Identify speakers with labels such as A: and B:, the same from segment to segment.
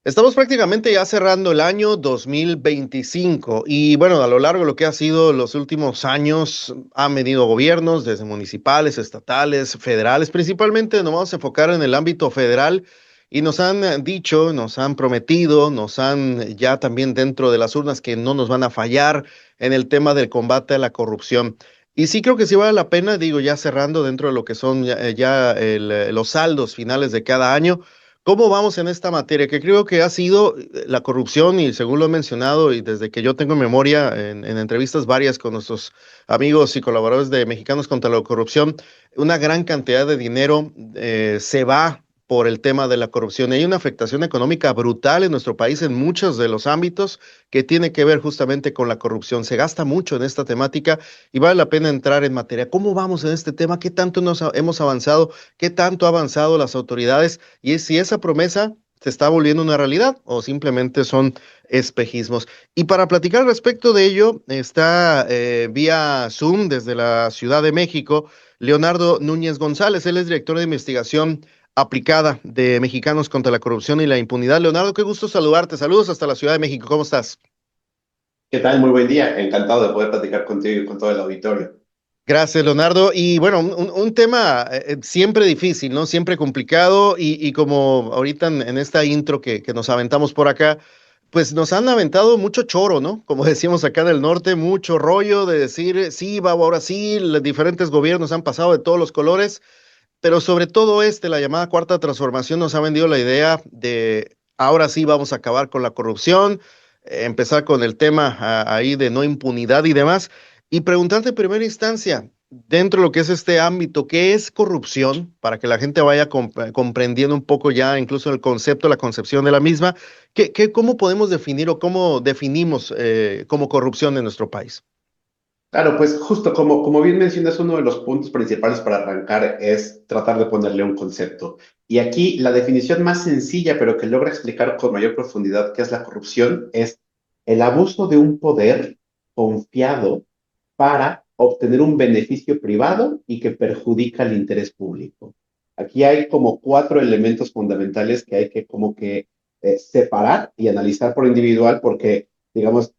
A: Estamos prácticamente ya cerrando el año 2025 y bueno, a lo largo de lo que ha sido los últimos años han venido gobiernos, desde municipales, estatales, federales, principalmente nos vamos a enfocar en el ámbito federal y nos han dicho, nos han prometido, nos han ya también dentro de las urnas que no nos van a fallar en el tema del combate a la corrupción. Y sí creo que sí vale la pena, digo, ya cerrando dentro de lo que son los saldos finales de cada año. ¿Cómo vamos en esta materia? Que creo que ha sido la corrupción y según lo he mencionado y desde que yo tengo memoria en entrevistas varias con nuestros amigos y colaboradores de Mexicanos contra la Corrupción, una gran cantidad de dinero se va por el tema de la corrupción. Hay una afectación económica brutal en nuestro país en muchos de los ámbitos que tiene que ver justamente con la corrupción. Se gasta mucho en esta temática y vale la pena entrar en materia. ¿Cómo vamos en este tema? ¿Qué tanto hemos avanzado? ¿Qué tanto han avanzado las autoridades? Y es si esa promesa se está volviendo una realidad o simplemente son espejismos. Y para platicar al respecto de ello, está vía Zoom desde la Ciudad de México, Leonardo Núñez González. Él es director de investigación aplicada de Mexicanos contra la Corrupción y la Impunidad. Leonardo, qué gusto saludarte. Saludos hasta la Ciudad de México. ¿Cómo estás?
B: ¿Qué tal? Muy buen día. Encantado de poder platicar contigo y con todo el auditorio.
A: Gracias, Leonardo. Y bueno, un tema siempre difícil, ¿no? Siempre complicado y como ahorita en esta intro que nos aventamos por acá, pues nos han aventado mucho choro, ¿no? Como decimos acá en el norte, mucho rollo de decir, sí, va, ahora sí, los diferentes gobiernos han pasado de todos los colores, pero sobre todo la llamada Cuarta Transformación nos ha vendido la idea de, ahora sí vamos a acabar con la corrupción, empezar con el tema ahí de no impunidad y demás. Y preguntarte en primera instancia, dentro de lo que es este ámbito, ¿qué es corrupción? Para que la gente vaya comprendiendo un poco ya incluso el concepto, la concepción de la misma. ¿Cómo podemos definir o cómo definimos como corrupción en nuestro país?
B: Claro, pues justo como bien mencionas, uno de los puntos principales para arrancar es tratar de ponerle un concepto. Y aquí la definición más sencilla, pero que logra explicar con mayor profundidad qué es la corrupción, es el abuso de un poder confiado para obtener un beneficio privado y que perjudica el interés público. Aquí hay como cuatro elementos fundamentales que hay que como que separar y analizar por individual porque, digamos,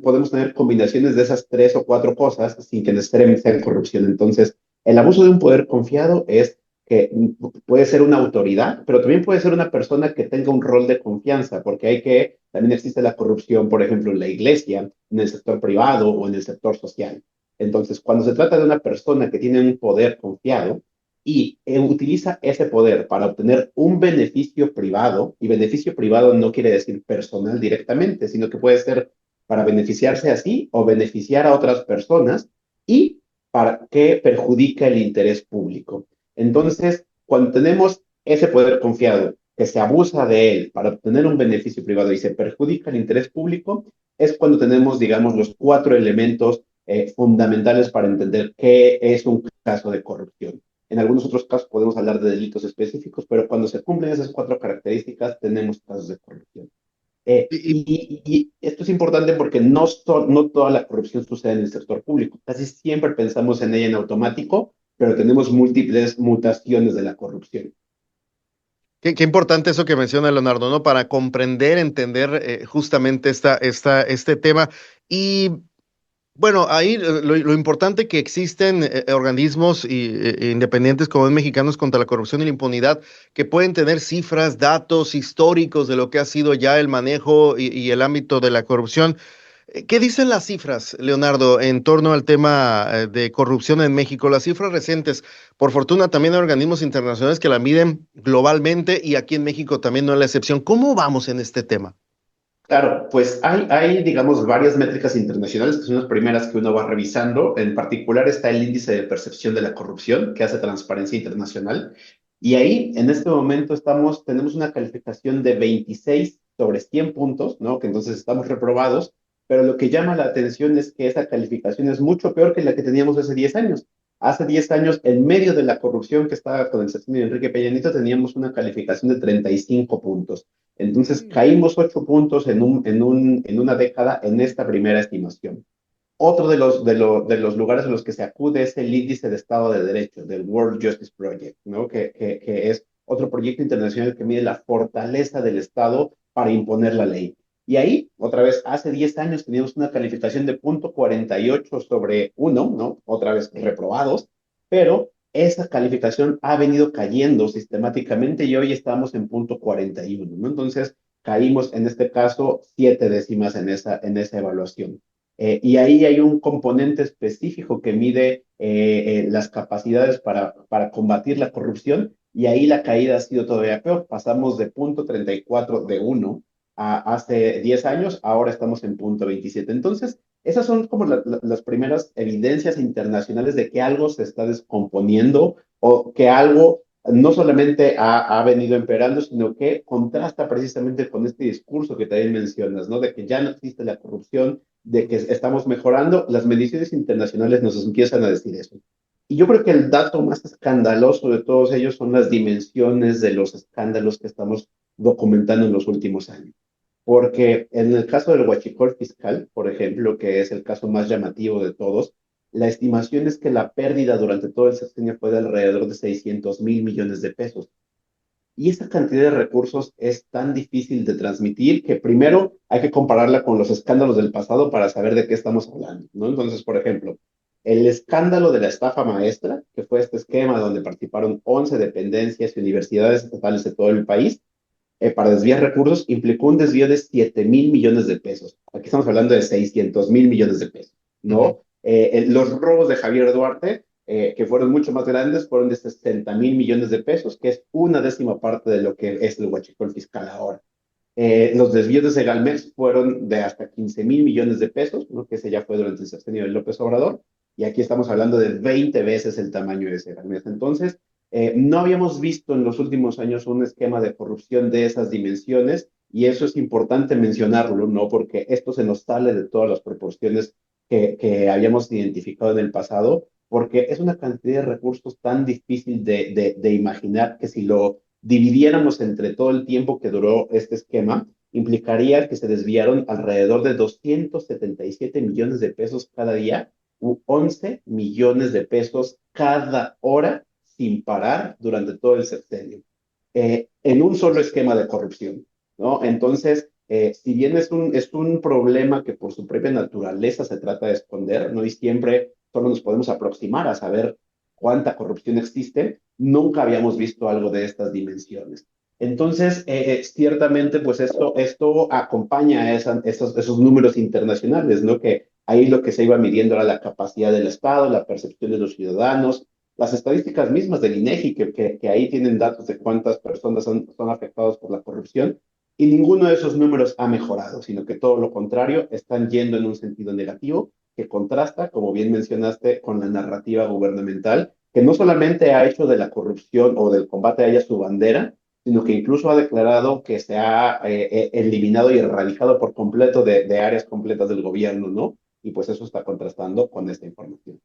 B: podemos tener combinaciones de esas tres o cuatro cosas sin que necesariamente sean corrupción. Entonces, el abuso de un poder confiado es que puede ser una autoridad, pero también puede ser una persona que tenga un rol de confianza, porque también existe la corrupción, por ejemplo, en la iglesia, en el sector privado o en el sector social. Entonces, cuando se trata de una persona que tiene un poder confiado y utiliza ese poder para obtener un beneficio privado, y beneficio privado no quiere decir personal directamente, sino que puede ser para beneficiarse a sí o beneficiar a otras personas y para que perjudica el interés público. Entonces, cuando tenemos ese poder confiado, que se abusa de él para obtener un beneficio privado y se perjudica el interés público, es cuando tenemos, digamos, los cuatro elementos fundamentales para entender qué es un caso de corrupción. En algunos otros casos podemos hablar de delitos específicos, pero cuando se cumplen esas cuatro características, tenemos casos de corrupción.
A: Y,
B: Y esto es importante porque no toda la corrupción sucede en el sector público. Casi siempre pensamos en ella en automático, pero tenemos múltiples mutaciones de la corrupción.
A: qué importante eso que menciona Leonardo, ¿no? Para comprender, entender justamente este tema. Y bueno, ahí lo importante que existen organismos independientes como es Mexicanos contra la Corrupción y la Impunidad, que pueden tener cifras, datos históricos de lo que ha sido ya el manejo y el ámbito de la corrupción. ¿Qué dicen las cifras, Leonardo, en torno al tema de corrupción en México? Las cifras recientes, por fortuna también hay organismos internacionales que la miden globalmente y aquí en México también no es la excepción. ¿Cómo vamos en este tema?
B: Claro, pues digamos, varias métricas internacionales que son las primeras que uno va revisando. En particular está el índice de percepción de la corrupción que hace Transparencia Internacional. Y ahí, en este momento, tenemos una calificación de 26 sobre 100 puntos, ¿no? Que entonces estamos reprobados, pero lo que llama la atención es que esa calificación es mucho peor que la que teníamos hace 10 años. Hace 10 años, en medio de la corrupción que estaba con el sexenio de Enrique Peña Nieto, teníamos una calificación de 35 puntos. Entonces caímos 8 puntos en una década en esta primera estimación. Otro de los lugares a los que se acude es el índice de Estado de Derecho del World Justice Project, ¿no? Que es otro proyecto internacional que mide la fortaleza del Estado para imponer la ley. Y ahí, otra vez, hace 10 años teníamos una calificación de 0.48 sobre 1, ¿no? Otra vez reprobados, pero esa calificación ha venido cayendo sistemáticamente y hoy estamos en 0.41, ¿no? Entonces, caímos en este caso 7 décimas en esa evaluación. Y ahí hay un componente específico que mide las capacidades para combatir la corrupción y ahí la caída ha sido todavía peor. Pasamos de 0.34 de 1 hace 10 años, ahora estamos en 0.27. Entonces, esas son como las primeras evidencias internacionales de que algo se está descomponiendo o que algo no solamente ha venido empeorando, sino que contrasta precisamente con este discurso que también mencionas, ¿no? De que ya no existe la corrupción, de que estamos mejorando. Las mediciones internacionales nos empiezan a decir eso. Y yo creo que el dato más escandaloso de todos ellos son las dimensiones de los escándalos que estamos documentando en los últimos años. Porque en el caso del huachicol fiscal, por ejemplo, que es el caso más llamativo de todos, la estimación es que la pérdida durante todo el sexenio fue de alrededor de 600,000 millones de pesos. Y esa cantidad de recursos es tan difícil de transmitir que primero hay que compararla con los escándalos del pasado para saber de qué estamos hablando, ¿no? Entonces, por ejemplo, el escándalo de la estafa maestra, que fue este esquema donde participaron 11 dependencias y universidades estatales de todo el país, para desviar recursos, implicó un desvío de 7,000 millones de pesos. Aquí estamos hablando de 600,000 millones de pesos,
A: Ujú.
B: ¿no? Los robos de Javier Duarte, que fueron mucho más grandes, fueron de 60,000 millones de pesos, que es una décima parte de lo que es el huachicol fiscal ahora. Los desvíos de Segalmex fueron de hasta 15,000 millones de pesos, ¿no? Que ese ya fue durante el sexenio de López Obrador, y aquí estamos hablando de 20 veces el tamaño de Segalmex. Entonces, no habíamos visto en los últimos años un esquema de corrupción de esas dimensiones, y eso es importante mencionarlo, ¿no? Porque esto se nos sale de todas las proporciones que habíamos identificado en el pasado, porque es una cantidad de recursos tan difícil de imaginar que si lo dividiéramos entre todo el tiempo que duró este esquema, implicaría que se desviaron alrededor de 277 millones de pesos cada día u 11 millones de pesos cada hora sin parar durante todo el sexenio, en un solo esquema de corrupción, ¿no? Entonces, si bien es un problema que por su propia naturaleza se trata de esconder, ¿no? Y siempre solo nos podemos aproximar a saber cuánta corrupción existe, nunca habíamos visto algo de estas dimensiones. Entonces, ciertamente, pues esto acompaña a esos números internacionales, ¿no? Que ahí lo que se iba midiendo era la capacidad del Estado, la percepción de los ciudadanos, las estadísticas mismas del INEGI, que ahí tienen datos de cuántas personas son afectadas por la corrupción, y ninguno de esos números ha mejorado, sino que todo lo contrario, están yendo en un sentido negativo, que contrasta, como bien mencionaste, con la narrativa gubernamental, que no solamente ha hecho de la corrupción o del combate a ella su bandera, sino que incluso ha declarado que se ha eliminado y erradicado por completo de áreas completas del gobierno, ¿no? Y pues eso está contrastando con esta información.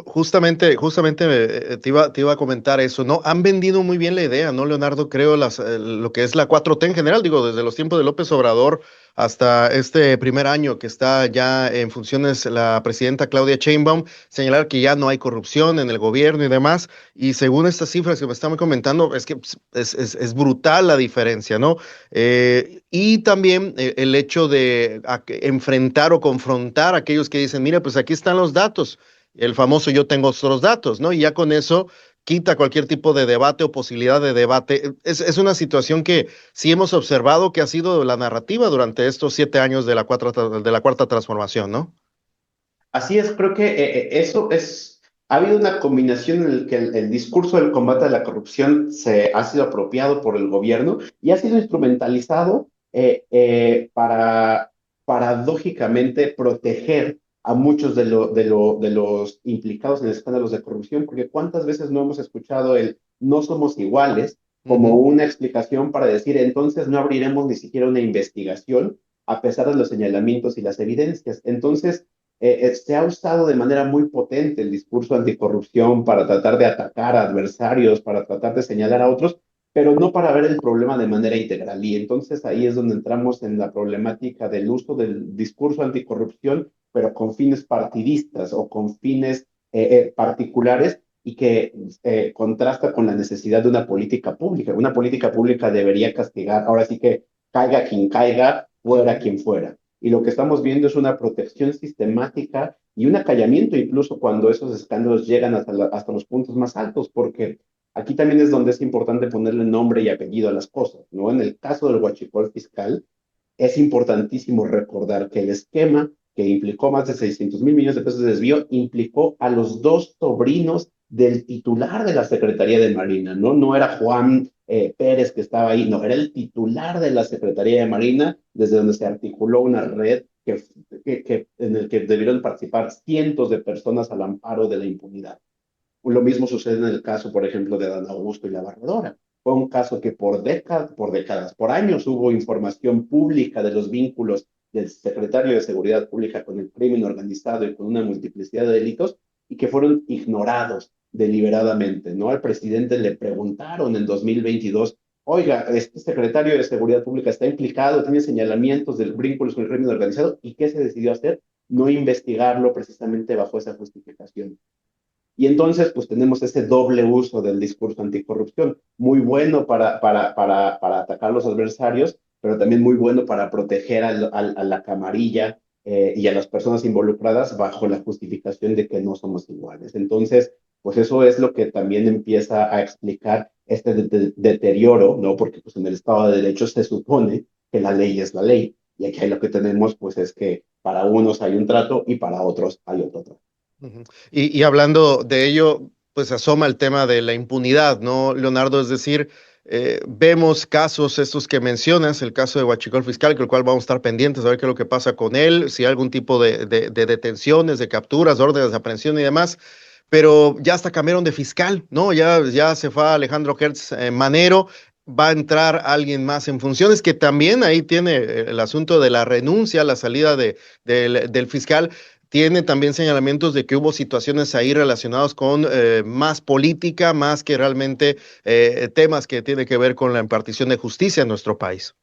A: Justamente te iba a comentar eso, ¿no? Han vendido muy bien la idea, ¿no, Leonardo? Creo lo que es la 4T en general, digo, desde los tiempos de López Obrador hasta este primer año que está ya en funciones la presidenta Claudia Sheinbaum, señalar que ya no hay corrupción en el gobierno y demás. Y según estas cifras que me están comentando, es que pues, es brutal la diferencia, ¿no? Y también el hecho de enfrentar o confrontar a aquellos que dicen, mira, pues aquí están los datos, el famoso yo tengo otros datos, ¿no? Y ya con eso quita cualquier tipo de debate o posibilidad de debate. Es una situación que sí hemos observado que ha sido la narrativa durante estos 7 años de la cuarta transformación, ¿no?
B: Así es, creo que ha habido una combinación en la que el discurso del combate a la corrupción se ha sido apropiado por el gobierno y ha sido instrumentalizado para paradójicamente proteger a muchos de los implicados en escándalos de corrupción, porque cuántas veces no hemos escuchado el no somos iguales como
A: Ujú.
B: una explicación para decir entonces no abriremos ni siquiera una investigación a pesar de los señalamientos y las evidencias. Entonces, se ha usado de manera muy potente el discurso anticorrupción para tratar de atacar a adversarios, para tratar de señalar a otros, pero no para ver el problema de manera integral. Y entonces ahí es donde entramos en la problemática del uso del discurso anticorrupción, pero con fines partidistas o con fines particulares y que contrasta con la necesidad de una política pública. Una política pública debería castigar, ahora sí que caiga quien caiga, fuera
A: Ujú.
B: quien fuera. Y lo que estamos viendo es una protección sistemática y un acallamiento incluso cuando esos escándalos llegan hasta los puntos más altos, porque aquí también es donde es importante ponerle nombre y apellido a las cosas, ¿no? En el caso del huachicol fiscal, es importantísimo recordar que el esquema que implicó más de 600,000 millones de pesos de desvío implicó a los dos sobrinos del titular de la Secretaría de Marina, ¿no? No era Juan Pérez que estaba ahí, no, era el titular de la Secretaría de Marina, desde donde se articuló una red en el que debieron participar cientos de personas al amparo de la impunidad. Lo mismo sucede en el caso, por ejemplo, de Dan Augusto y la Barredora. Fue un caso que por años hubo información pública de los vínculos del secretario de Seguridad Pública con el crimen organizado y con una multiplicidad de delitos y que fueron ignorados deliberadamente, ¿no? Al presidente le preguntaron en 2022, oiga, este secretario de Seguridad Pública está implicado, tiene señalamientos de vínculos con el crimen organizado, ¿y qué se decidió hacer? No investigarlo precisamente bajo esa justificación. Y entonces, pues tenemos ese doble uso del discurso anticorrupción, muy bueno para atacar a los adversarios, pero también muy bueno para proteger a la camarilla y a las personas involucradas bajo la justificación de que no somos iguales. Entonces, pues eso es lo que también empieza a explicar este deterioro, ¿no? Porque pues en el Estado de Derecho se supone que la ley es la ley. Y aquí lo que tenemos, pues es que para unos hay un trato y para otros hay otro trato.
A: Ujú. Y hablando de ello, pues asoma el tema de la impunidad, ¿no, Leonardo? Es decir, vemos casos estos que mencionas, el caso de Huachicol Fiscal, con el cual vamos a estar pendientes a ver qué es lo que pasa con él, si hay algún tipo de detenciones, de capturas, órdenes de aprehensión y demás, pero ya hasta cambiaron de fiscal, ¿no? Ya se fue Alejandro Gertz Manero, va a entrar alguien más en funciones, que también ahí tiene el asunto de la renuncia, la salida del fiscal. Tiene también señalamientos de que hubo situaciones ahí relacionadas con más política, más que realmente temas que tienen que ver con la impartición de justicia en nuestro país.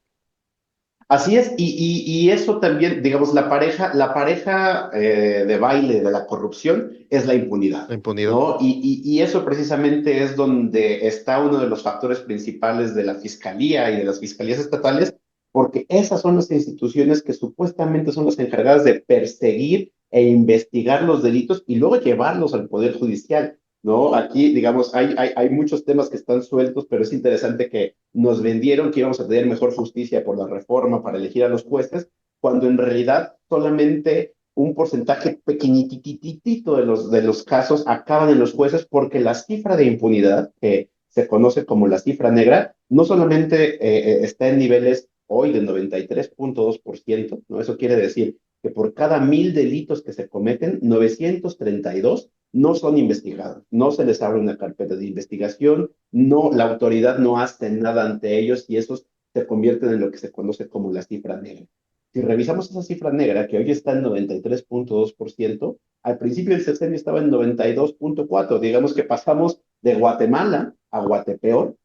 B: Así es, y eso también, digamos, la pareja de baile de la corrupción es la impunidad,
A: La impunidad.
B: ¿no? Y eso precisamente es donde está uno de los factores principales de la fiscalía y de las fiscalías estatales, porque esas son las instituciones que supuestamente son las encargadas de perseguir e investigar los delitos y luego llevarlos al Poder Judicial. ¿No? Aquí, digamos, hay muchos temas que están sueltos, pero es interesante que nos vendieron que íbamos a tener mejor justicia por la reforma para elegir a los jueces, cuando en realidad solamente un porcentaje pequeñititito de los casos acaban en los jueces porque la cifra de impunidad, que se conoce como la cifra negra, no solamente está en niveles hoy del 93,2%, ¿no? Eso quiere decir que por cada 1,000 delitos que se cometen, 932 no son investigados, no se les abre una carpeta de investigación, no, la autoridad no hace nada ante ellos y esos se convierten en lo que se conoce como la cifra negra. Si revisamos esa cifra negra, que hoy está en 93,2%, al principio del sexenio estaba en 92,4%. Digamos que pasamos de Guatemala a Guatepeor,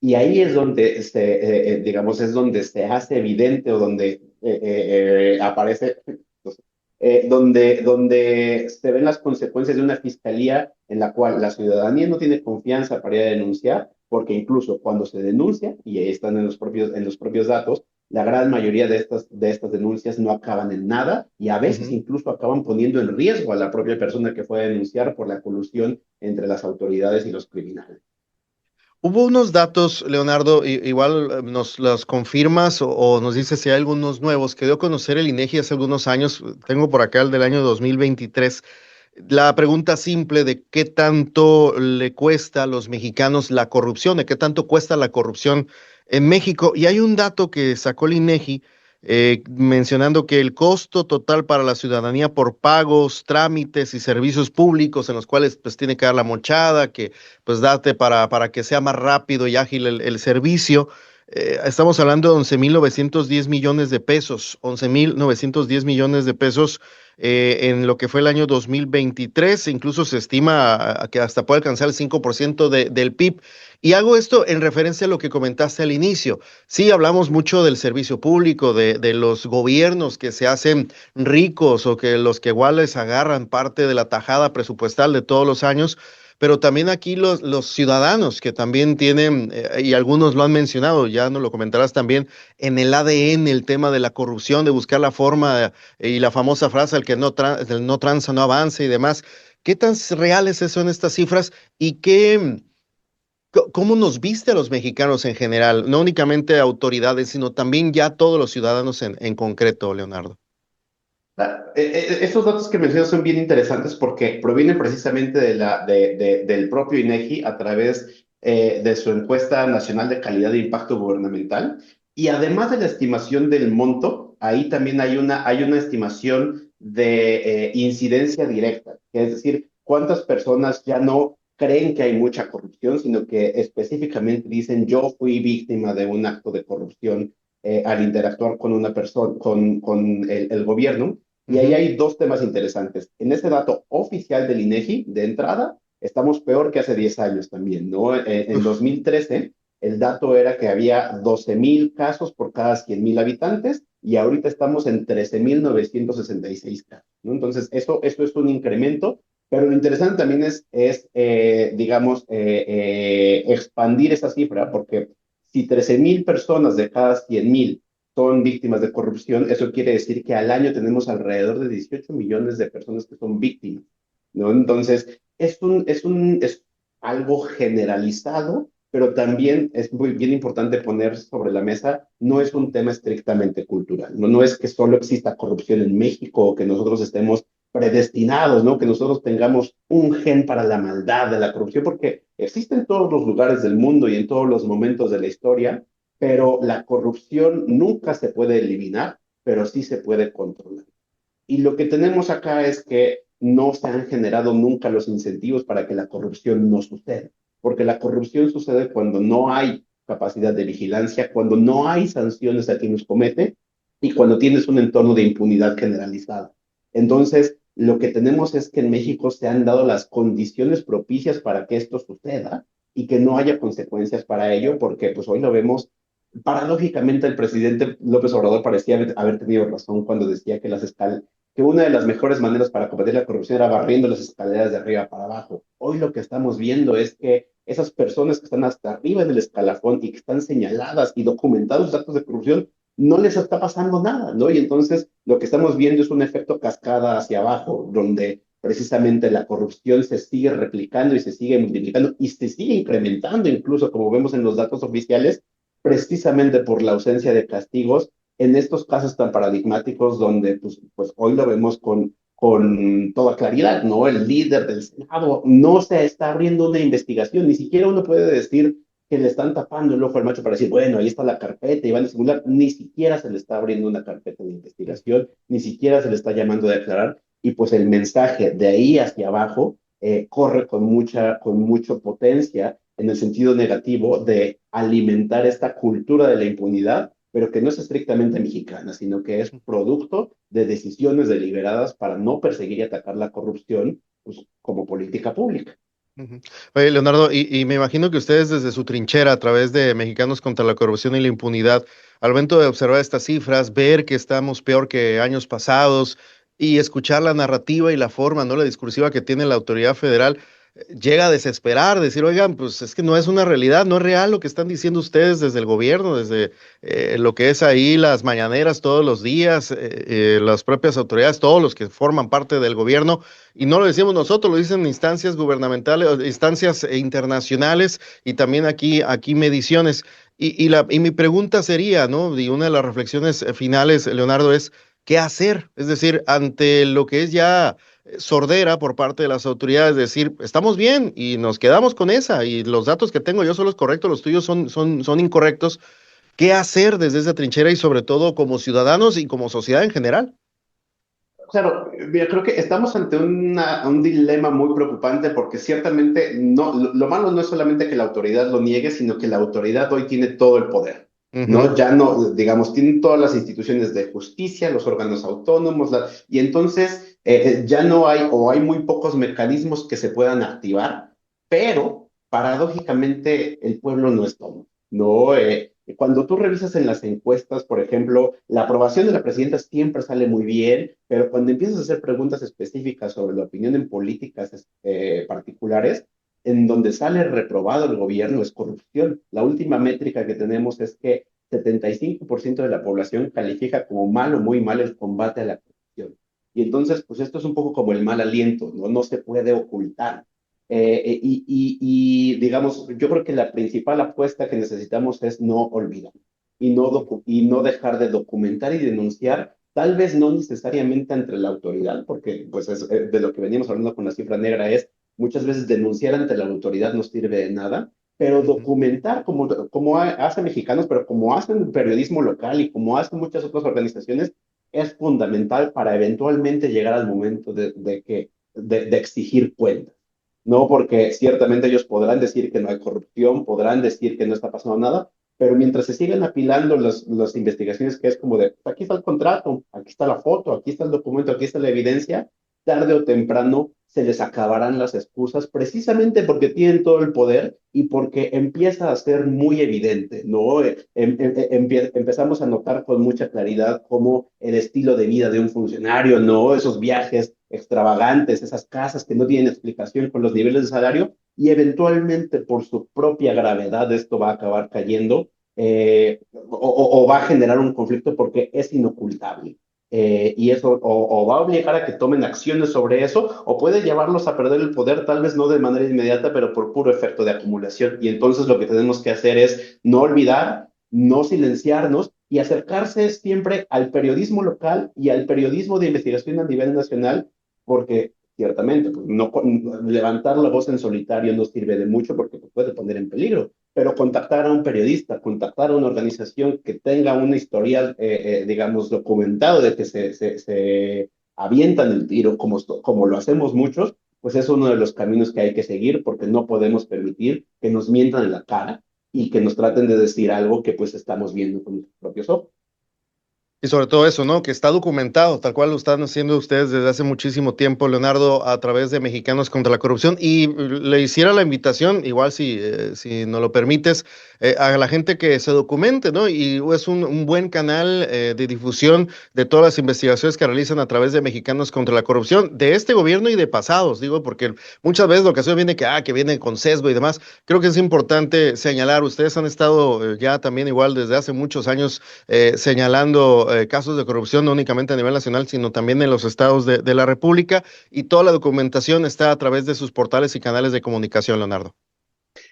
B: y ahí es donde, digamos, es donde se hace evidente o donde aparece, donde se ven las consecuencias de una fiscalía en la cual la ciudadanía no tiene confianza para ir a denunciar, porque incluso cuando se denuncia, y ahí están en los propios datos, la gran mayoría de estas denuncias no acaban en nada y a veces
A: Ujú.
B: incluso acaban poniendo en riesgo a la propia persona que fue a denunciar por la colusión entre las autoridades y los criminales.
A: Hubo unos datos, Leonardo, igual nos los confirmas o nos dices si hay algunos nuevos que dio a conocer el INEGI hace algunos años. Tengo por acá el del año 2023. La pregunta simple de qué tanto le cuesta a los mexicanos la corrupción, de qué tanto cuesta la corrupción en México. Y hay un dato que sacó el INEGI mencionando que el costo total para la ciudadanía por pagos, trámites y servicios públicos en los cuales pues tiene que dar la mochada, que pues date para que sea más rápido y ágil el servicio. Estamos hablando de 11,910 millones de pesos, 11,910 millones de pesos en lo que fue el año 2023, incluso se estima que hasta puede alcanzar el 5% del PIB. Y hago esto en referencia a lo que comentaste al inicio. Sí, hablamos mucho del servicio público, de los gobiernos que se hacen ricos o que los que igual les agarran parte de la tajada presupuestal de todos los años, pero también aquí los ciudadanos que también tienen, y algunos lo han mencionado, ya nos lo comentarás también, en el ADN el tema de la corrupción, de buscar la forma y la famosa frase, el no tranza, no avanza y demás. ¿Qué tan reales son estas cifras y cómo nos viste a los mexicanos en general? No únicamente autoridades, sino también ya todos los ciudadanos en concreto, Leonardo.
B: Estos datos que mencionas son bien interesantes porque provienen precisamente del propio INEGI a través de su encuesta nacional de calidad de impacto gubernamental. Y además de la estimación del monto, ahí también hay una estimación de incidencia directa, que es decir, cuántas personas ya no creen que hay mucha corrupción, sino que específicamente dicen yo fui víctima de un acto de corrupción al interactuar con una persona, con el gobierno. Y ahí
A: Ujú.
B: hay dos temas interesantes. En ese dato oficial del INEGI, de entrada, estamos peor que hace 10 años también, ¿no? En
A: Uf.
B: 2013, el dato era que había 12,000 casos por cada 100,000 habitantes y ahorita estamos en 13,966 casos, ¿no? Entonces, eso es un incremento, pero lo interesante también digamos, expandir esa cifra, porque si 13,000 personas de cada 100,000 son víctimas de corrupción, eso quiere decir que al año tenemos alrededor de 18 millones de personas que son víctimas, ¿no? Entonces, es algo generalizado, pero también es muy bien importante poner sobre la mesa, no es un tema estrictamente cultural, no es que solo exista corrupción en México o que nosotros estemos predestinados, ¿no? Que nosotros tengamos un gen para la maldad de la corrupción, porque existe en todos los lugares del mundo y en todos los momentos de la historia, pero la corrupción nunca se puede eliminar, pero sí se puede controlar. Y lo que tenemos acá es que no se han generado nunca los incentivos para que la corrupción no suceda, porque la corrupción sucede cuando no hay capacidad de vigilancia, cuando no hay sanciones a quienes comete y cuando tienes un entorno de impunidad generalizada. Entonces, lo que tenemos es que en México se han dado las condiciones propicias para que esto suceda y que no haya consecuencias para ello, porque pues hoy lo vemos. Paradójicamente, el presidente López Obrador parecía haber tenido razón cuando decía que una de las mejores maneras para combatir la corrupción era barriendo las escaleras de arriba para abajo. Hoy lo que estamos viendo es que esas personas que están hasta arriba del escalafón y que están señaladas y documentados sus actos de corrupción, no les está pasando nada, ¿no? Y entonces lo que estamos viendo es un efecto cascada hacia abajo, donde precisamente la corrupción se sigue replicando y se sigue multiplicando y se sigue incrementando, incluso como vemos en los datos oficiales, precisamente por la ausencia de castigos en estos casos tan paradigmáticos donde pues hoy lo vemos con toda claridad, ¿no? El líder del Senado no se está abriendo una investigación, ni siquiera uno puede decir que le están tapando el ojo al macho para decir, bueno, ahí está la carpeta y van a simular, ni siquiera se le está abriendo una carpeta de investigación, ni siquiera se le está llamando a declarar, y pues el mensaje de ahí hacia abajo corre con mucha potencia en el sentido negativo de alimentar esta cultura de la impunidad, pero que no es estrictamente mexicana, sino que es producto de decisiones deliberadas para no perseguir y atacar la corrupción pues, como política pública.
A: Ujú. Oye, Leonardo, y me imagino que ustedes desde su trinchera, a través de Mexicanos contra la Corrupción y la Impunidad, al momento de observar estas cifras, ver que estamos peor que años pasados y escuchar la narrativa y la forma, ¿no? La discursiva que tiene la autoridad federal, llega a desesperar, decir, oigan, pues es que no es una realidad, no es real lo que están diciendo ustedes desde el gobierno, desde lo que es ahí las mañaneras todos los días, las propias autoridades, todos los que forman parte del gobierno. Y no lo decimos nosotros, lo dicen instancias gubernamentales, instancias internacionales y también aquí mediciones. Y mi pregunta sería, ¿no? Y una de las reflexiones finales, Leonardo, es ¿qué hacer? Es decir, ante lo que es ya sordera por parte de las autoridades, decir, estamos bien y nos quedamos con esa y los datos que tengo yo son los correctos, los tuyos son incorrectos. ¿Qué hacer desde esa trinchera y sobre todo como ciudadanos y como sociedad en general?
B: Claro, mira, creo que estamos ante un dilema muy preocupante porque ciertamente lo malo no es solamente que la autoridad lo niegue, sino que la autoridad hoy tiene todo el poder,
A: Ujú.
B: ¿no? Ya no, digamos, tienen todas las instituciones de justicia, los órganos autónomos, y entonces ya no hay o hay muy pocos mecanismos que se puedan activar, pero paradójicamente el pueblo no es todo, ¿no? Cuando tú revisas en las encuestas, por ejemplo, la aprobación de la presidenta siempre sale muy bien, pero cuando empiezas a hacer preguntas específicas sobre la opinión en políticas particulares, en donde sale reprobado el gobierno es corrupción. La última métrica que tenemos es que 75% de la población califica como mal o muy mal el combate a la corrupción. Y entonces, pues esto es un poco como el mal aliento, ¿no? No se puede ocultar. Digamos, yo creo que la principal apuesta que necesitamos es no olvidar y no dejar de documentar y denunciar, tal vez no necesariamente ante la autoridad, porque pues de lo que veníamos hablando con la cifra negra es muchas veces denunciar ante la autoridad no sirve de nada, pero
A: Ujú.
B: documentar como hacen mexicanos, pero como hacen periodismo local y como hacen muchas otras organizaciones, es fundamental para eventualmente llegar al momento de exigir cuentas. No, porque ciertamente ellos podrán decir que no hay corrupción, podrán decir que no está pasando nada, pero mientras se sigan apilando las investigaciones, que es como de, aquí está el contrato, aquí está la foto, aquí está el documento, aquí está la evidencia, tarde o temprano se les acabarán las excusas, precisamente porque tienen todo el poder y porque empieza a ser muy evidente, ¿no? Empezamos a notar con mucha claridad cómo el estilo de vida de un funcionario, ¿no? Esos viajes extravagantes, esas casas que no tienen explicación con los niveles de salario, y eventualmente por su propia gravedad esto va a acabar cayendo o va a generar un conflicto porque es inocultable. Y eso o va a obligar a que tomen acciones sobre eso o puede llevarlos a perder el poder, tal vez no de manera inmediata, pero por puro efecto de acumulación. Y entonces lo que tenemos que hacer es no olvidar, no silenciarnos y acercarse siempre al periodismo local y al periodismo de investigación a nivel nacional, porque ciertamente pues, no, levantar la voz en solitario no sirve de mucho porque te puede poner en peligro, pero contactar a un periodista, contactar a una organización que tenga un historial, digamos, documentado de que se avientan el tiro, como lo hacemos muchos, pues es uno de los caminos que hay que seguir porque no podemos permitir que nos mientan en la cara y que nos traten de decir algo que pues estamos viendo con nuestros propios ojos.
A: Y sobre todo eso, ¿no? Que está documentado, tal cual lo están haciendo ustedes desde hace muchísimo tiempo, Leonardo, a través de Mexicanos contra la Corrupción. Y le hiciera la invitación, igual si nos lo permites, a la gente que se documente, ¿no? Y es un buen canal de difusión de todas las investigaciones que realizan a través de Mexicanos contra la Corrupción, de este gobierno y de pasados, digo, porque muchas veces lo que se viene que viene con sesgo y demás. Creo que es importante señalar, ustedes han estado ya también igual desde hace muchos años señalando casos de corrupción no únicamente a nivel nacional, sino también en los estados de la República, y toda la documentación está a través de sus portales y canales de comunicación, Leonardo.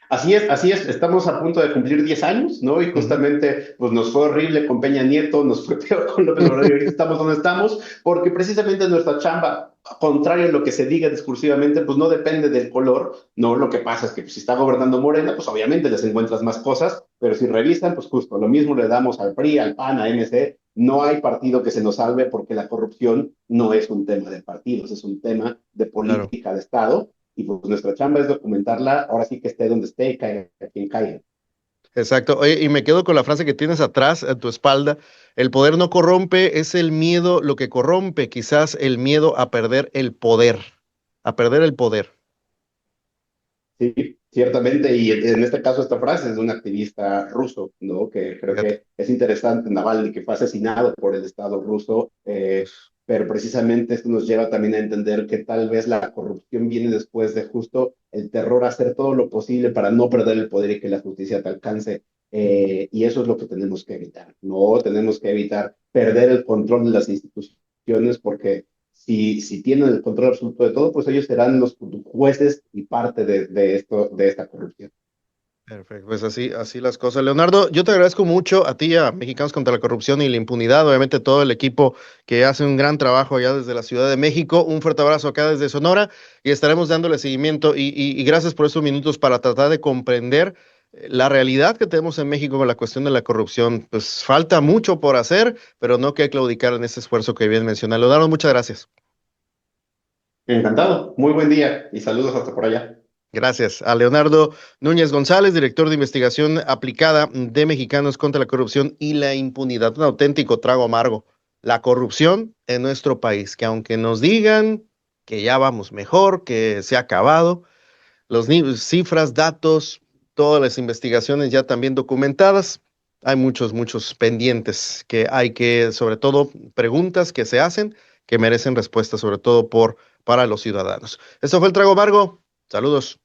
B: Así es, estamos a punto de cumplir 10 años, ¿no? Y
A: Ujú.
B: justamente, pues nos fue horrible con Peña Nieto, nos fue peor con López Obrador y ahorita estamos donde estamos, porque precisamente nuestra chamba, contrario a lo que se diga discursivamente, pues no depende del color, ¿no? Lo que pasa es que pues, si está gobernando Morena, pues obviamente les encuentras más cosas, pero si revisan, pues justo lo mismo le damos al PRI, al PAN, a MC, no hay partido que se nos salve porque la corrupción no es un tema de partidos, es un tema de
A: Claro.
B: política de Estado y pues nuestra chamba es documentarla, ahora sí que esté donde esté y caiga quien caiga.
A: Exacto. Oye, y me quedo con la frase que tienes atrás, a tu espalda. El poder no corrompe, es el miedo lo que corrompe, quizás el miedo a perder el poder, a perder el poder.
B: Sí, ciertamente, y en este caso esta frase es de un activista ruso, ¿no? Que creo
A: Fíjate.
B: que es interesante, Navalny, que fue asesinado por el Estado ruso, pero precisamente esto nos lleva también a entender que tal vez la corrupción viene después de justo el terror a hacer todo lo posible para no perder el poder y que la justicia te alcance. Y eso es lo que tenemos que evitar, ¿no? Tenemos que evitar perder el control de las instituciones porque si tienen el control absoluto de todo, pues ellos serán los jueces y parte de esta corrupción.
A: Perfecto, pues así las cosas. Leonardo, yo te agradezco mucho a ti, a Mexicanos contra la Corrupción y la Impunidad, obviamente todo el equipo que hace un gran trabajo allá desde la Ciudad de México. Un fuerte abrazo acá desde Sonora y estaremos dándole seguimiento y gracias por estos minutos para tratar de comprender la realidad que tenemos en México con la cuestión de la corrupción. Pues falta mucho por hacer, pero no hay que claudicar en ese esfuerzo que bien menciona. Leonardo, muchas gracias.
B: Encantado, muy buen día y saludos hasta por allá.
A: Gracias a Leonardo Núñez González, director de investigación aplicada de Mexicanos contra la Corrupción y la Impunidad. Un auténtico trago amargo. La corrupción en nuestro país, que aunque nos digan que ya vamos mejor, que se ha acabado, los cifras, datos, todas las investigaciones ya también documentadas, hay muchos pendientes que hay que, sobre todo, preguntas que se hacen que merecen respuesta, sobre todo para los ciudadanos. Esto fue el trago amargo. Saludos.